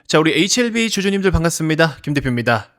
자, 우리 HLB 주주님들 반갑습니다. 김 대표입니다.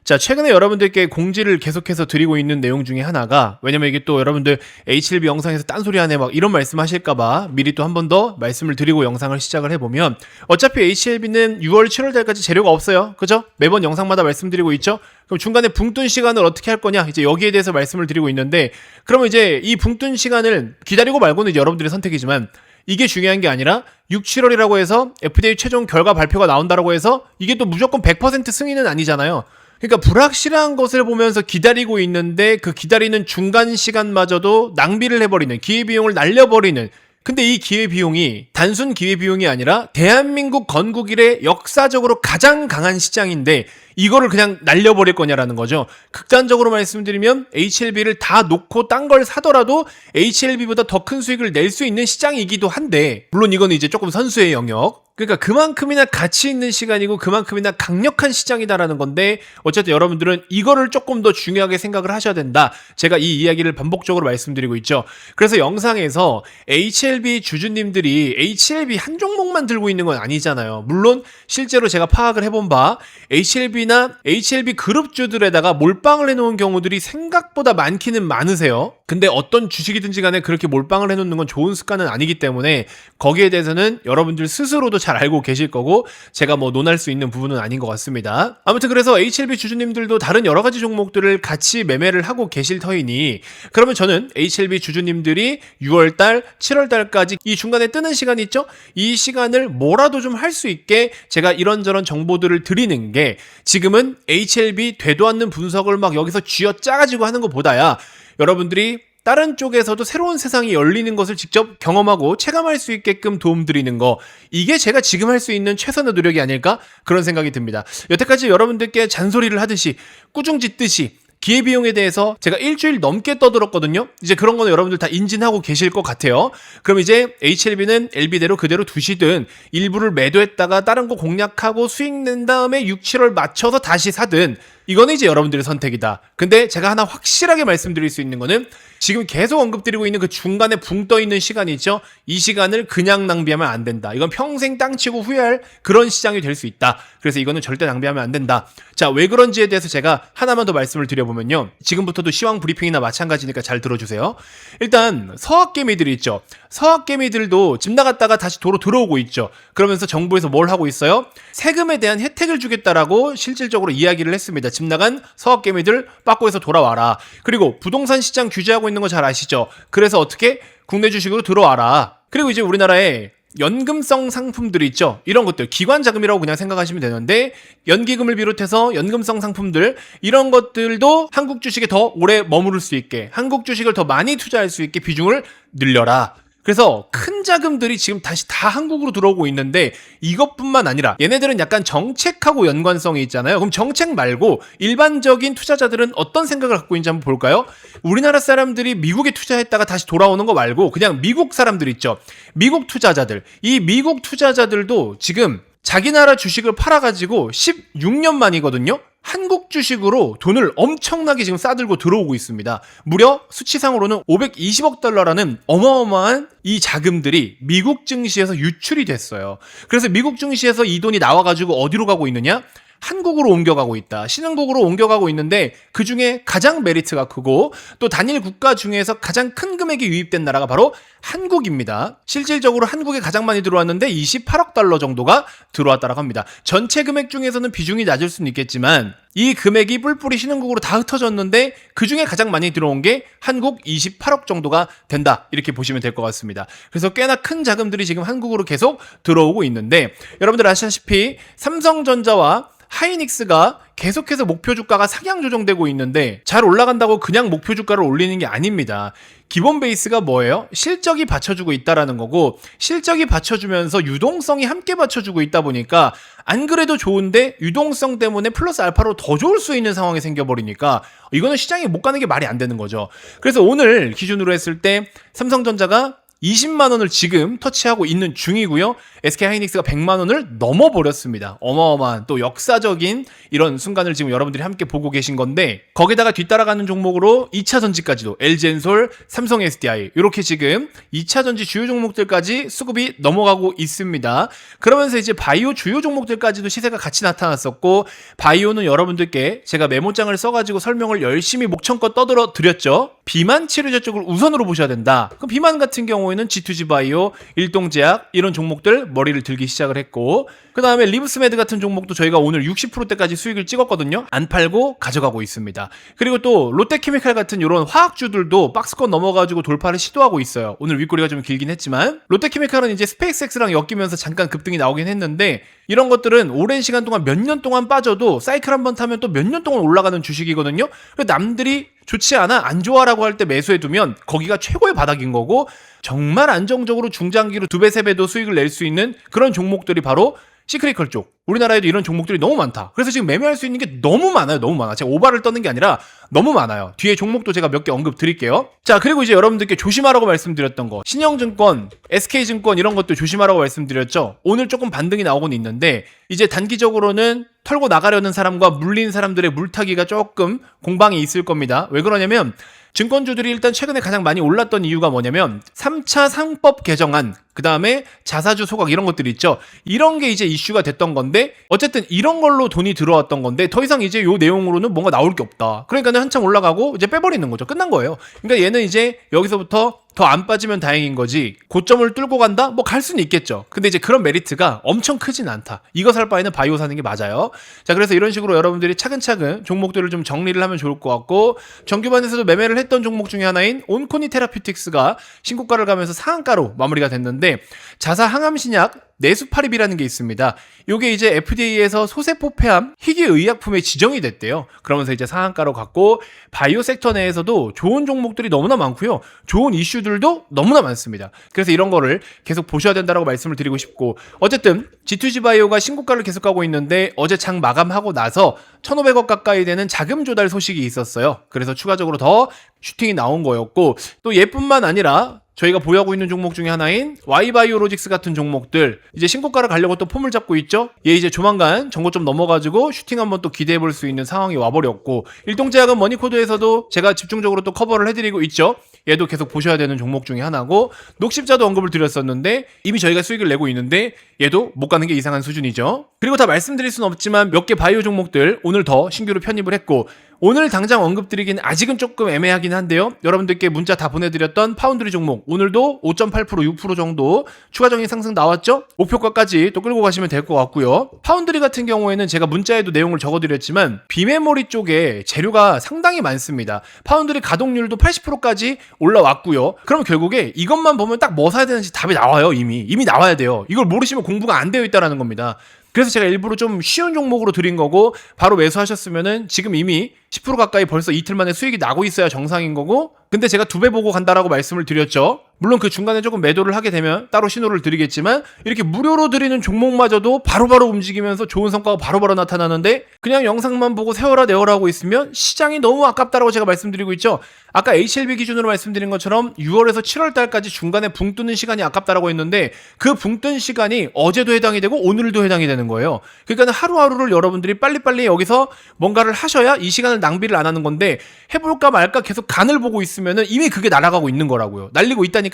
자, 최근에 여러분들께 공지를 계속해서 드리고 있는 내용 중에 하나가, 왜냐면 이게 또 여러분들 HLB 영상에서 딴소리 하네 막 이런 말씀 하실까봐 미리 또 한 번 더 말씀을 드리고 영상을 시작을 해보면, 어차피 HLB는 6월 7월 달까지 재료가 없어요. 그죠? 매번 영상마다 말씀드리고 있죠? 그럼 중간에 붕 뜬 시간을 어떻게 할 거냐? 이제 여기에 대해서 말씀을 드리고 있는데, 그러면 이제 이 붕 뜬 시간을 기다리고 말고는 이제 여러분들의 선택이지만, 이게 중요한 게 아니라 6, 7월이라고 해서 FDA 최종 결과 발표가 나온다라고 해서 이게 또 무조건 100% 승인은 아니잖아요. 그러니까 불확실한 것을 보면서 기다리고 있는데, 그 기다리는 중간 시간마저도 낭비를 해버리는, 기회비용을 날려버리는, 근데 이 기회비용이 단순 기회비용이 아니라 대한민국 건국 이래 역사적으로 가장 강한 시장인데 이거를 그냥 날려버릴 거냐라는 거죠. 극단적으로 말씀드리면 HLB를 다 놓고 딴 걸 사더라도 HLB보다 더 큰 수익을 낼 수 있는 시장이기도 한데, 물론 이거는 이제 조금 선수의 영역, 그러니까 그만큼이나 가치 있는 시간이고 그만큼이나 강력한 시장이다라는 건데, 어쨌든 여러분들은 이거를 조금 더 중요하게 생각을 하셔야 된다. 제가 이 이야기를 반복적으로 말씀드리고 있죠. 그래서 영상에서 HLB 주주님들이 HLB 한 종목만 들고 있는 건 아니잖아요. 물론 실제로 제가 파악을 해본 바 HLB나 HLB 그룹주들에다가 몰빵을 해놓은 경우들이 생각보다 많기는 많으세요. 근데 어떤 주식이든지 간에 그렇게 몰빵을 해놓는 건 좋은 습관은 아니기 때문에 거기에 대해서는 여러분들 스스로도 잘 알고 계실 거고, 제가 뭐 논할 수 있는 부분은 아닌 것 같습니다. 아무튼 그래서 HLB 주주님들도 다른 여러 가지 종목들을 같이 매매를 하고 계실 터이니, 그러면 저는 HLB 주주님들이 6월달, 7월달까지 이 중간에 뜨는 시간이 있죠? 이 시간을 뭐라도 좀 할 수 있게 제가 이런저런 정보들을 드리는 게, 지금은 HLB 되도 않는 분석을 막 여기서 쥐어짜가지고 하는 것보다야 여러분들이 다른 쪽에서도 새로운 세상이 열리는 것을 직접 경험하고 체감할 수 있게끔 도움드리는 거, 이게 제가 지금 할 수 있는 최선의 노력이 아닐까? 그런 생각이 듭니다. 여태까지 여러분들께 잔소리를 하듯이, 꾸중짓듯이 기회비용에 대해서 제가 일주일 넘게 떠들었거든요. 이제 그런 거는 여러분들 다 인지하고 계실 것 같아요. 그럼 이제 HLB는 LB대로 그대로 두시든, 일부를 매도했다가 다른 거 공략하고 수익 낸 다음에 6, 7월 맞춰서 다시 사든, 이거는 이제 여러분들의 선택이다. 근데 제가 하나 확실하게 말씀드릴 수 있는 거는, 지금 계속 언급드리고 있는 그 중간에 붕 떠 있는 시간이 있죠? 이 시간을 그냥 낭비하면 안 된다. 이건 평생 땅치고 후회할 그런 시장이 될 수 있다. 그래서 이거는 절대 낭비하면 안 된다. 자, 왜 그런지에 대해서 제가 하나만 더 말씀을 드려보면요, 지금부터도 시황 브리핑이나 마찬가지니까 잘 들어주세요. 일단 서학개미들이 있죠. 서학개미들도 집 나갔다가 다시 도로 들어오고 있죠. 그러면서 정부에서 뭘 하고 있어요? 세금에 대한 혜택을 주겠다라고 실질적으로 이야기를 했습니다. 집 나간 서학개미들 빠꾸에서 돌아와라. 그리고 부동산 시장 규제하고 있는 거 잘 아시죠? 그래서 어떻게? 국내 주식으로 들어와라. 그리고 이제 우리나라에 연금성 상품들이 있죠. 이런 것들 기관 자금이라고 그냥 생각하시면 되는데, 연기금을 비롯해서 연금성 상품들, 이런 것들도 한국 주식에 더 오래 머무를 수 있게, 한국 주식을 더 많이 투자할 수 있게 비중을 늘려라. 그래서 큰 자금들이 지금 다시 다 한국으로 들어오고 있는데, 이것뿐만 아니라 얘네들은 약간 정책하고 연관성이 있잖아요. 그럼 정책 말고 일반적인 투자자들은 어떤 생각을 갖고 있는지 한번 볼까요? 우리나라 사람들이 미국에 투자했다가 다시 돌아오는 거 말고 그냥 미국 사람들 있죠. 미국 투자자들. 이 미국 투자자들도 지금 자기 나라 주식을 팔아가지고 16년 만이거든요. 한국 주식으로 돈을 엄청나게 지금 싸들고 들어오고 있습니다. 무려 수치상으로는 520억 달러라는 어마어마한 이 자금들이 미국 증시에서 유출이 됐어요. 그래서 미국 증시에서 이 돈이 나와가지고 어디로 가고 있느냐? 한국으로 옮겨가고 있다. 신흥국으로 옮겨가고 있는데, 그 중에 가장 메리트가 크고 또 단일 국가 중에서 가장 큰 금액이 유입된 나라가 바로 한국입니다. 실질적으로 한국에 가장 많이 들어왔는데 28억 달러 정도가 들어왔다고 합니다. 전체 금액 중에서는 비중이 낮을 수는 있겠지만 이 금액이 뿔뿔이 신흥국으로 다 흩어졌는데 그 중에 가장 많이 들어온 게 한국 28억 정도가 된다. 이렇게 보시면 될 것 같습니다. 그래서 꽤나 큰 자금들이 지금 한국으로 계속 들어오고 있는데, 여러분들 아시다시피 삼성전자와 하이닉스가 계속해서 목표 주가가 상향 조정되고 있는데, 잘 올라간다고 그냥 목표 주가를 올리는 게 아닙니다. 기본 베이스가 뭐예요? 실적이 받쳐주고 있다라는 거고, 실적이 받쳐주면서 유동성이 함께 받쳐주고 있다 보니까 안 그래도 좋은데 유동성 때문에 플러스 알파로 더 좋을 수 있는 상황이 생겨버리니까 이거는 시장에 못 가는 게 말이 안 되는 거죠. 그래서 오늘 기준으로 했을 때 삼성전자가 20만 원을 지금 터치하고 있는 중이고요. SK 하이닉스가 100만 원을 넘어버렸습니다. 어마어마한 또 역사적인 이런 순간을 지금 여러분들이 함께 보고 계신 건데, 거기다가 뒤따라가는 종목으로 2차 전지까지도 LG엔솔, 삼성 SDI 이렇게 지금 2차 전지 주요 종목들까지 수급이 넘어가고 있습니다. 그러면서 이제 바이오 주요 종목들까지도 시세가 같이 나타났었고, 바이오는 여러분들께 제가 메모장을 써가지고 설명을 열심히 목청껏 떠들어 드렸죠. 비만 치료제 쪽을 우선으로 보셔야 된다. 그럼 비만 같은 경우에는 G2G 바이오, 일동제약 이런 종목들 머리를 들기 시작을 했고, 그 다음에 리브스메드 같은 종목도 저희가 오늘 60%대까지 수익을 찍었거든요. 안 팔고 가져가고 있습니다. 그리고 또 롯데케미칼 같은 이런 화학주들도 박스권 넘어가지고 돌파를 시도하고 있어요. 오늘 윗꼬리가 좀 길긴 했지만, 롯데케미칼은 이제 스페이스X랑 엮이면서 잠깐 급등이 나오긴 했는데, 이런 것들은 오랜 시간 동안 몇 년 동안 빠져도 사이클 한번 타면 또 몇 년 동안 올라가는 주식이거든요. 남들이 좋지 않아, 안 좋아라고 할 때 매수해두면 거기가 최고의 바닥인 거고, 정말 안정적으로 중장기로 2배, 3배도 수익을 낼 수 있는 그런 종목들이 바로 시크릿컬 쪽. 우리나라에도 이런 종목들이 너무 많다. 그래서 지금 매매할 수 있는 게 너무 많아요. 너무 많아. 제가 오바를 떠는 게 아니라 너무 많아요. 뒤에 종목도 제가 몇 개 언급 드릴게요. 자, 그리고 이제 여러분들께 조심하라고 말씀드렸던 거, 신영증권, SK증권 이런 것도 조심하라고 말씀드렸죠. 오늘 조금 반등이 나오곤 있는데, 이제 단기적으로는 털고 나가려는 사람과 물린 사람들의 물타기가 조금 공방이 있을 겁니다. 왜 그러냐면, 증권주들이 일단 최근에 가장 많이 올랐던 이유가 뭐냐면 3차 상법 개정안, 그 다음에 자사주 소각 이런 것들이 있죠. 이런 게 이제 이슈가 됐던 건데, 어쨌든 이런 걸로 돈이 들어왔던 건데 더 이상 이제 요 내용으로는 뭔가 나올 게 없다. 그러니까 한참 올라가고 이제 빼버리는 거죠. 끝난 거예요. 그러니까 얘는 이제 여기서부터 더 안 빠지면 다행인 거지, 고점을 뚫고 간다? 뭐 갈 수는 있겠죠. 근데 이제 그런 메리트가 엄청 크진 않다. 이거 살 바에는 바이오 사는 게 맞아요. 자, 그래서 이런 식으로 여러분들이 차근차근 종목들을 좀 정리를 하면 좋을 것 같고, 정규반에서도 매매를 했던 종목 중에 하나인 온코니 테라퓨틱스가 신고가를 가면서 상한가로 마무리가 됐는데, 자사 항암신약 네수파립이라는 게 있습니다. 요게 이제 FDA에서 소세포 폐암 희귀의약품에 지정이 됐대요. 그러면서 이제 상한가로 갔고, 바이오 섹터 내에서도 좋은 종목들이 너무나 많고요. 좋은 이슈들도 너무나 많습니다. 그래서 이런 거를 계속 보셔야 된다고 말씀을 드리고 싶고, 어쨌든 G2G 바이오가 신고가를 계속 가고 있는데, 어제 장 마감하고 나서 1,500억 가까이 되는 자금 조달 소식이 있었어요. 그래서 추가적으로 더 슈팅이 나온 거였고, 또 얘뿐만 아니라 저희가 보유하고 있는 종목 중에 하나인 Y바이오로직스 같은 종목들 이제 신고가를 가려고 또 폼을 잡고 있죠. 얘 이제 조만간 정고점 넘어가지고 슈팅 한번 또 기대해 볼 수 있는 상황이 와버렸고, 일동제약은 머니코드에서도 제가 집중적으로 또 커버를 해드리고 있죠. 얘도 계속 보셔야 되는 종목 중에 하나고, 녹십자도 언급을 드렸었는데 이미 저희가 수익을 내고 있는데 얘도 못 가는 게 이상한 수준이죠. 그리고 다 말씀드릴 수는 없지만 몇 개 바이오 종목들 오늘 더 신규로 편입을 했고, 오늘 당장 언급드리긴 아직은 조금 애매하긴 한데요. 여러분들께 문자 다 보내드렸던 파운드리 종목 오늘도 5.8% 6% 정도 추가적인 상승 나왔죠. 목표가까지 또 끌고 가시면 될 것 같고요. 파운드리 같은 경우에는 제가 문자에도 내용을 적어드렸지만 비메모리 쪽에 재료가 상당히 많습니다. 파운드리 가동률도 80%까지 올라왔고요. 그럼 결국에 이것만 보면 딱 뭐 사야 되는지 답이 나와요. 이미 나와야 돼요. 이걸 모르시면 공부가 안 되어 있다는 겁니다. 그래서 제가 일부러 좀 쉬운 종목으로 드린 거고, 바로 매수하셨으면은 지금 이미 10% 가까이 벌써 이틀 만에 수익이 나고 있어야 정상인 거고, 근데 제가 2배 보고 간다라고 말씀을 드렸죠. 물론 그 중간에 조금 매도를 하게 되면 따로 신호를 드리겠지만, 이렇게 무료로 드리는 종목마저도 바로바로 움직이면서 좋은 성과가 바로바로 나타나는데, 그냥 영상만 보고 세워라 내워라 하고 있으면 시장이 너무 아깝다라고 제가 말씀드리고 있죠. 아까 HLB 기준으로 말씀드린 것처럼 6월에서 7월 달까지 중간에 붕 뜨는 시간이 아깝다라고 했는데, 그 붕 뜬 시간이 어제도 해당이 되고 오늘도 해당이 되는 거예요. 그러니까 하루하루를 여러분들이 빨리빨리 여기서 뭔가를 하셔야 이 시간을 낭비를 안 하는 건데, 해볼까 말까 계속 간을 보고 있으면은 이미 그게 날아가고 있는 거라고요. 날리고 있다니까요.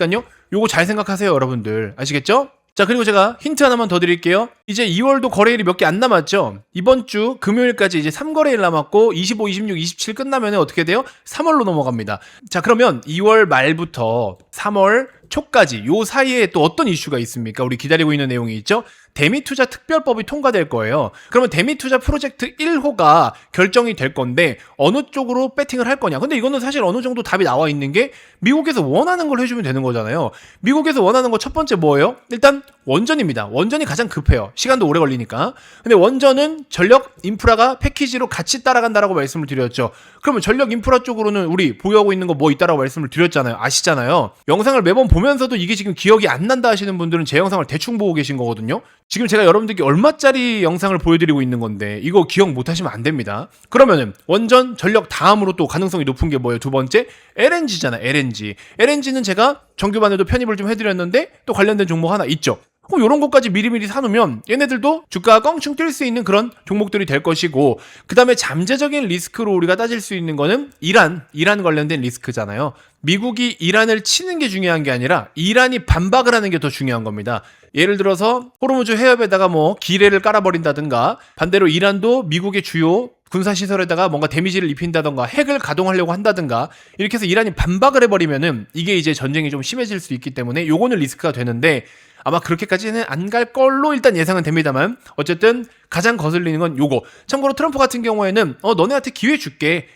요거 잘 생각하세요, 여러분들. 아시겠죠? 자, 그리고 제가 힌트 하나만 더 드릴게요. 이제 2월도 거래일이 몇 개 안 남았죠. 이번 주 금요일까지 이제 3거래일 남았고 25, 26, 27 끝나면 어떻게 돼요? 3월로 넘어갑니다. 자, 그러면 2월 말부터 3월 초까지 요 사이에 또 어떤 이슈가 있습니까? 우리 기다리고 있는 내용이 있죠. 대미투자 특별법이 통과될 거예요. 그러면 대미투자 프로젝트 1호가 결정이 될 건데 어느 쪽으로 배팅을 할 거냐. 근데 이거는 사실 어느 정도 답이 나와 있는 게 미국에서 원하는 걸 해주면 되는 거잖아요. 미국에서 원하는 거 첫 번째 뭐예요? 일단 원전입니다. 원전이 가장 급해요. 시간도 오래 걸리니까. 근데 원전은 전력 인프라가 패키지로 같이 따라간다라고 말씀을 드렸죠. 그러면 전력 인프라 쪽으로는 우리 보유하고 있는 거 뭐 있다라고 말씀을 드렸잖아요. 아시잖아요. 영상을 매번 보면서도 이게 지금 기억이 안 난다 하시는 분들은 제 영상을 대충 보고 계신 거거든요. 지금 제가 여러분들께 얼마짜리 영상을 보여드리고 있는 건데 이거 기억 못하시면 안 됩니다. 그러면은 원전 전력 다음으로 또 가능성이 높은 게 뭐예요? 두 번째 LNG잖아. LNG는 제가 정규반에도 편입을 좀 해드렸는데 또 관련된 종목 하나 있죠. 그럼 이런 것까지 미리미리 사놓으면 얘네들도 주가가 껑충 뛸 수 있는 그런 종목들이 될 것이고, 그 다음에 잠재적인 리스크로 우리가 따질 수 있는 거는 이란 관련된 리스크잖아요. 미국이 이란을 치는 게 중요한 게 아니라 이란이 반박을 하는 게 더 중요한 겁니다. 예를 들어서 호르무즈 해협에다가 뭐 기뢰를 깔아버린다든가, 반대로 이란도 미국의 주요 군사시설에다가 뭔가 데미지를 입힌다던가 핵을 가동하려고 한다든가, 이렇게 해서 이란이 반박을 해버리면은 이게 이제 전쟁이 좀 심해질 수 있기 때문에 요거는 리스크가 되는데, 아마 그렇게까지는 안 갈 걸로 일단 예상은 됩니다만, 어쨌든 가장 거슬리는 건 요거. 참고로 트럼프 같은 경우에는 너네한테 기회 줄게,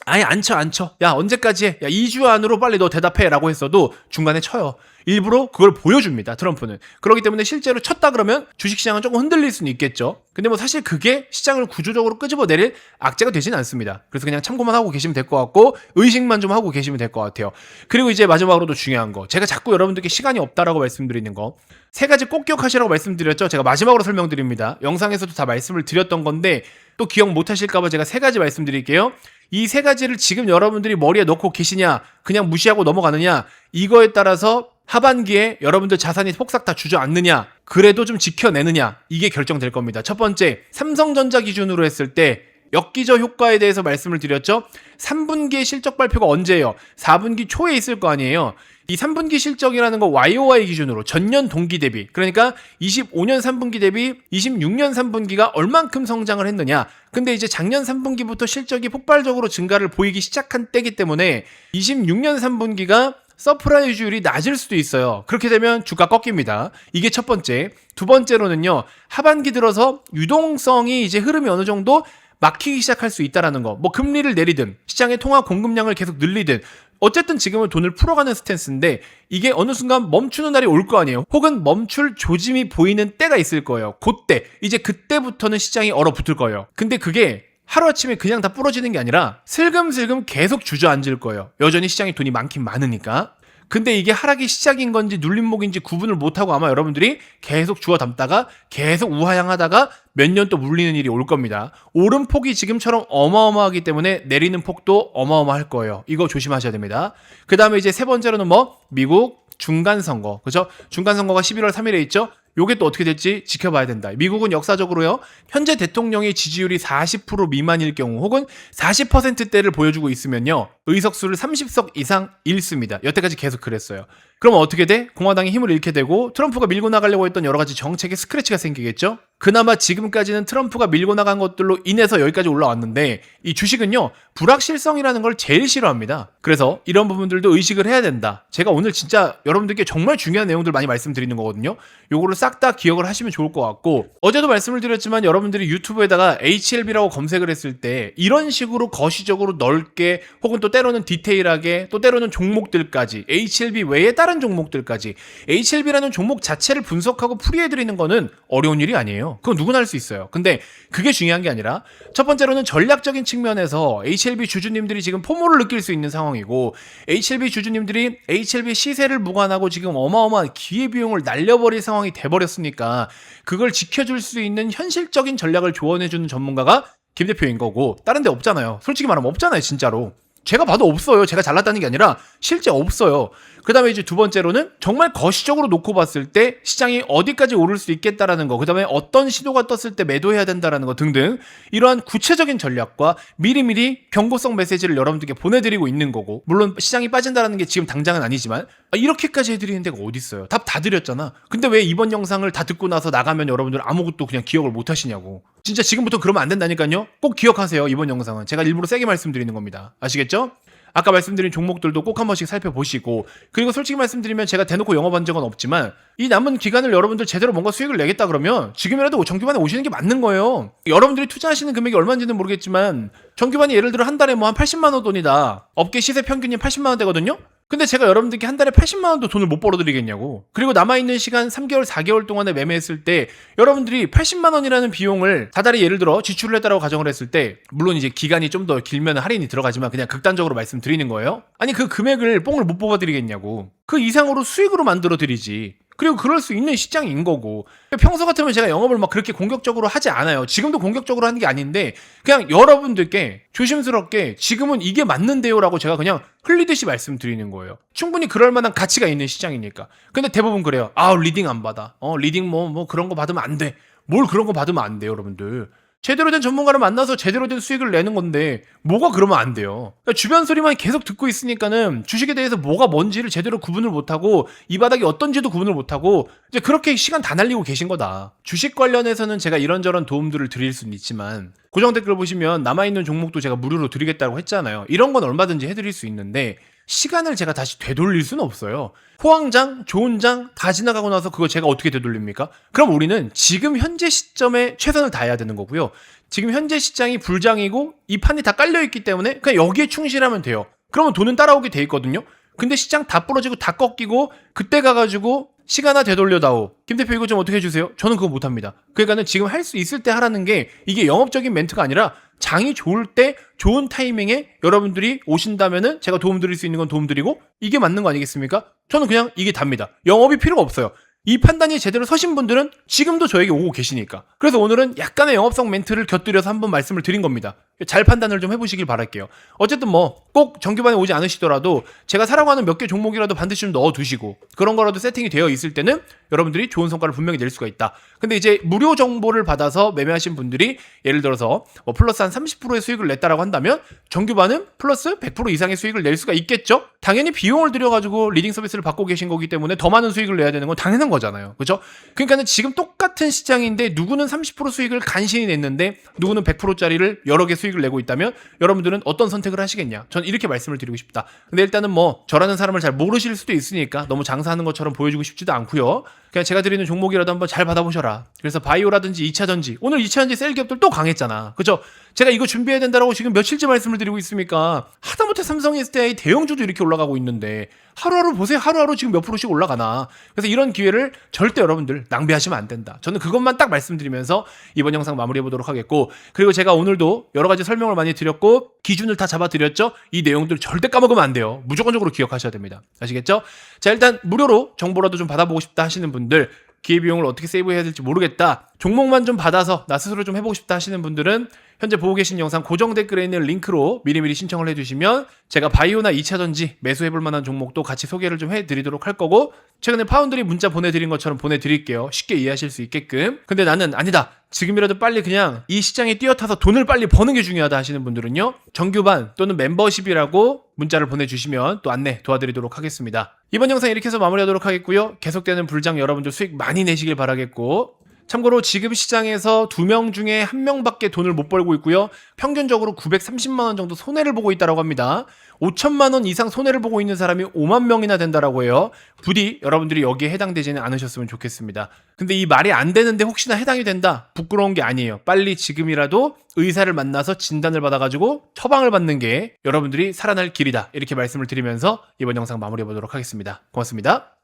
아예 안 쳐. 야, 언제까지 해? 야, 2주 안으로 빨리 너 대답해 라고 했어도 중간에 쳐요. 일부러 그걸 보여줍니다, 트럼프는. 그렇기 때문에 실제로 쳤다 그러면 주식시장은 조금 흔들릴 수는 있겠죠. 근데 뭐 사실 그게 시장을 구조적으로 끄집어내릴 악재가 되진 않습니다. 그래서 그냥 참고만 하고 계시면 될 것 같고, 의식만 좀 하고 계시면 될 것 같아요. 그리고 이제 마지막으로도 중요한 거, 제가 자꾸 여러분들께 시간이 없다라고 말씀드리는 거, 세 가지 꼭 기억하시라고 말씀드렸죠. 제가 마지막으로 설명드립니다. 영상에서도 다 말씀을 드렸던 건데 또 기억 못 하실까봐 제가 세 가지 말씀드릴게요. 이 세 가지를 지금 여러분들이 머리에 넣고 계시냐, 그냥 무시하고 넘어가느냐, 이거에 따라서 하반기에 여러분들 자산이 폭삭 다 주저앉느냐, 그래도 좀 지켜내느냐, 이게 결정될 겁니다. 첫 번째, 삼성전자 기준으로 했을 때 역기저 효과에 대해서 말씀을 드렸죠. 3분기의 실적 발표가 언제예요? 4분기 초에 있을 거 아니에요. 이 3분기 실적이라는 거 YOY 기준으로 전년 동기 대비, 그러니까 25년 3분기 대비 26년 3분기가 얼만큼 성장을 했느냐. 근데 이제 작년 3분기부터 실적이 폭발적으로 증가를 보이기 시작한 때이기 때문에 26년 3분기가 서프라이즈율이 낮을 수도 있어요. 그렇게 되면 주가 꺾입니다. 이게 첫 번째. 두 번째로는요, 하반기 들어서 유동성이 이제 흐름이 어느 정도 막히기 시작할 수 있다라는 거. 뭐 금리를 내리든 시장의 통화 공급량을 계속 늘리든 어쨌든 지금은 돈을 풀어가는 스탠스인데 이게 어느 순간 멈추는 날이 올 거 아니에요. 혹은 멈출 조짐이 보이는 때가 있을 거예요. 그때 이제 그때부터는 시장이 얼어붙을 거예요. 근데 그게 하루아침에 그냥 다 부러지는 게 아니라 슬금슬금 계속 주저앉을 거예요. 여전히 시장에 돈이 많긴 많으니까. 근데 이게 하락이 시작인 건지 눌림목인지 구분을 못하고 아마 여러분들이 계속 주워 담다가 계속 우하향하다가 몇 년 또 물리는 일이 올 겁니다. 오른 폭이 지금처럼 어마어마하기 때문에 내리는 폭도 어마어마할 거예요. 이거 조심하셔야 됩니다. 그 다음에 이제 세 번째로는 미국 중간선거. 그죠? 중간선거가 11월 3일에 있죠? 요게 또 어떻게 될지 지켜봐야 된다. 미국은 역사적으로요, 현재 대통령의 지지율이 40% 미만일 경우 혹은 40%대를 보여주고 있으면요, 의석수를 30석 이상 잃습니다. 여태까지 계속 그랬어요. 그럼 어떻게 돼? 공화당이 힘을 잃게 되고 트럼프가 밀고 나가려고 했던 여러 가지 정책에 스크래치가 생기겠죠? 그나마 지금까지는 트럼프가 밀고 나간 것들로 인해서 여기까지 올라왔는데, 이 주식은요, 불확실성이라는 걸 제일 싫어합니다. 그래서 이런 부분들도 의식을 해야 된다. 제가 오늘 진짜 여러분들께 정말 중요한 내용들 많이 말씀드리는 거거든요. 요거를 싹 다 기억을 하시면 좋을 것 같고, 어제도 말씀을 드렸지만 여러분들이 유튜브에다가 HLB라고 검색을 했을 때 이런 식으로 거시적으로 넓게, 혹은 또 때로는 디테일하게, 또 때로는 종목들까지, HLB 외에 다른 종목들까지 HLB라는 종목 자체를 분석하고 풀이해드리는 거는 어려운 일이 아니에요. 그건 누구나 할 수 있어요. 근데 그게 중요한 게 아니라, 첫 번째로는 전략적인 측면에서 HLB 주주님들이 지금 포모를 느낄 수 있는 상황이고, HLB 주주님들이 HLB 시세를 무관하고 지금 어마어마한 기회비용을 날려버릴 상황이 돼버렸으니까 그걸 지켜줄 수 있는 현실적인 전략을 조언해주는 전문가가 김 대표인 거고, 다른 데 없잖아요. 솔직히 말하면 없잖아요, 진짜로. 제가 봐도 없어요. 제가 잘났다는 게 아니라 실제 없어요. 그 다음에 이제 두 번째로는 정말 거시적으로 놓고 봤을 때 시장이 어디까지 오를 수 있겠다라는 거, 그 다음에 어떤 신호가 떴을 때 매도해야 된다라는 거 등등, 이러한 구체적인 전략과 미리미리 경고성 메시지를 여러분들께 보내드리고 있는 거고, 물론 시장이 빠진다라는 게 지금 당장은 아니지만 이렇게까지 해드리는 데가 어디 있어요. 답 다 드렸잖아. 근데 왜 이번 영상을 다 듣고 나서 나가면 여러분들 아무것도 그냥 기억을 못 하시냐고. 진짜 지금부터 그러면 안 된다니까요. 꼭 기억하세요. 이번 영상은 제가 일부러 세게 말씀드리는 겁니다. 아시겠죠? 아까 말씀드린 종목들도 꼭 한 번씩 살펴보시고, 그리고 솔직히 말씀드리면 제가 대놓고 영업한 적은 없지만 이 남은 기간을 여러분들 제대로 뭔가 수익을 내겠다 그러면 지금이라도 정규반에 오시는 게 맞는 거예요. 여러분들이 투자하시는 금액이 얼마인지는 모르겠지만 정규반이 예를 들어 한 달에 한 80만 원 돈이다. 업계 시세 평균이 80만 원대거든요. 근데 제가 여러분들께 한 달에 80만 원도 돈을 못 벌어드리겠냐고. 그리고 남아있는 시간 3개월, 4개월 동안에 매매했을 때 여러분들이 80만 원이라는 비용을 다달이 예를 들어 지출을 했다라고 가정을 했을 때, 물론 이제 기간이 좀 더 길면 할인이 들어가지만 그냥 극단적으로 말씀드리는 거예요. 아니 그 금액을 뽕을 못 뽑아드리겠냐고. 그 이상으로 수익으로 만들어드리지. 그리고 그럴 수 있는 시장인 거고, 평소 같으면 제가 영업을 막 그렇게 공격적으로 하지 않아요. 지금도 공격적으로 하는 게 아닌데 그냥 여러분들께 조심스럽게 지금은 이게 맞는데요 라고 제가 그냥 흘리듯이 말씀드리는 거예요. 충분히 그럴 만한 가치가 있는 시장이니까. 근데 대부분 그래요. 아, 리딩 안 받아. 리딩 뭐 그런 거 받으면 안 돼. 뭘 그런 거 받으면 안 돼요, 여러분들. 제대로 된 전문가를 만나서 제대로 된 수익을 내는 건데 뭐가 그러면 안 돼요. 그러니까 주변 소리만 계속 듣고 있으니까는 주식에 대해서 뭐가 뭔지를 제대로 구분을 못하고 이 바닥이 어떤지도 구분을 못하고 이제 그렇게 시간 다 날리고 계신 거다. 주식 관련해서는 제가 이런저런 도움들을 드릴 수는 있지만 고정 댓글 보시면 남아있는 종목도 제가 무료로 드리겠다고 했잖아요. 이런 건 얼마든지 해드릴 수 있는데 시간을 제가 다시 되돌릴 수는 없어요. 호황장, 좋은 장 다 지나가고 나서 그거 제가 어떻게 되돌립니까? 그럼 우리는 지금 현재 시점에 최선을 다해야 되는 거고요. 지금 현재 시장이 불장이고 이 판이 다 깔려있기 때문에 그냥 여기에 충실하면 돼요. 그러면 돈은 따라오게 돼 있거든요. 근데 시장 다 부러지고 다 꺾이고 그때 가가지고 시간아 되돌려다오. 김 대표 이거 좀 어떻게 해주세요? 저는 그거 못합니다. 그러니까는 지금 할 수 있을 때 하라는 게 이게 영업적인 멘트가 아니라 장이 좋을 때 좋은 타이밍에 여러분들이 오신다면은 제가 도움 드릴 수 있는 건 도움 드리고 이게 맞는 거 아니겠습니까? 저는 그냥 이게 답니다. 영업이 필요가 없어요. 이 판단이 제대로 서신 분들은 지금도 저에게 오고 계시니까. 그래서 오늘은 약간의 영업성 멘트를 곁들여서 한번 말씀을 드린 겁니다. 잘 판단을 좀 해보시길 바랄게요. 어쨌든 뭐 꼭 정규반에 오지 않으시더라도 제가 사라고 하는 몇 개 종목이라도 반드시 좀 넣어두시고 그런 거라도 세팅이 되어 있을 때는 여러분들이 좋은 성과를 분명히 낼 수가 있다. 근데 이제 무료 정보를 받아서 매매하신 분들이 예를 들어서 뭐 플러스 한 30%의 수익을 냈다라고 한다면 정규반은 플러스 100% 이상의 수익을 낼 수가 있겠죠? 당연히 비용을 들여가지고 리딩 서비스를 받고 계신 거기 때문에 더 많은 수익을 내야 되는 건 당연한 거잖아요. 그죠? 그러니까는 지금 똑같은 시장인데 누구는 30% 수익을 간신히 냈는데 누구는 100%짜리를 여러 개 수익을 내고 있다면 여러분들은 어떤 선택을 하시겠냐? 전 이렇게 말씀을 드리고 싶다. 근데 일단은 뭐 저라는 사람을 잘 모르실 수도 있으니까 너무 장사하는 것처럼 보여주고 싶지도 않고요. 그냥 제가 드리는 종목이라도 한번 잘 받아보셔라. 그래서 바이오라든지 2차전지 오늘 2차전지 셀 기업들 또 강했잖아. 그죠? 제가 이거 준비해야 된다라고 지금 며칠째 말씀을 드리고 있습니까? 하다못해 삼성 SDI 대형주도 이렇게 올라가고 있는데 하루하루 보세요. 하루하루 지금 몇 프로씩 올라가나. 그래서 이런 기회를 절대 여러분들 낭비하시면 안 된다. 저는 그것만 딱 말씀드리면서 이번 영상 마무리해보도록 하겠고, 그리고 제가 오늘도 여러 가지 설명을 많이 드렸고 기준을 다 잡아드렸죠. 이 내용들 절대 까먹으면 안 돼요. 무조건적으로 기억하셔야 됩니다. 아시겠죠? 자, 일단 무료로 정보라도 좀 받아보고 싶다 하시는 분들, 기회비용을 어떻게 세이브해야 될지 모르겠다, 종목만 좀 받아서 나 스스로 좀 해보고 싶다 하시는 분들은 현재 보고 계신 영상 고정 댓글에 있는 링크로 미리미리 신청을 해주시면 제가 바이오나 2차전지 매수해볼 만한 종목도 같이 소개를 좀 해드리도록 할 거고, 최근에 파운드리 문자 보내드린 것처럼 보내드릴게요. 쉽게 이해하실 수 있게끔. 근데 나는 아니다, 지금이라도 빨리 그냥 이 시장에 뛰어타서 돈을 빨리 버는 게 중요하다 하시는 분들은요, 정규반 또는 멤버십이라고 문자를 보내주시면 또 안내 도와드리도록 하겠습니다. 이번 영상 이렇게 해서 마무리하도록 하겠고요. 계속되는 불장 여러분들 수익 많이 내시길 바라겠고, 참고로 지금 시장에서 2명 중에 1명밖에 돈을 못 벌고 있고요. 평균적으로 930만원 정도 손해를 보고 있다고 합니다. 5천만원 이상 손해를 보고 있는 사람이 5만 명이나 된다라고 해요. 부디 여러분들이 여기에 해당되지는 않으셨으면 좋겠습니다. 근데 이 말이 안 되는데 혹시나 해당이 된다, 부끄러운 게 아니에요. 빨리 지금이라도 의사를 만나서 진단을 받아가지고 처방을 받는 게 여러분들이 살아날 길이다, 이렇게 말씀을 드리면서 이번 영상 마무리해보도록 하겠습니다. 고맙습니다.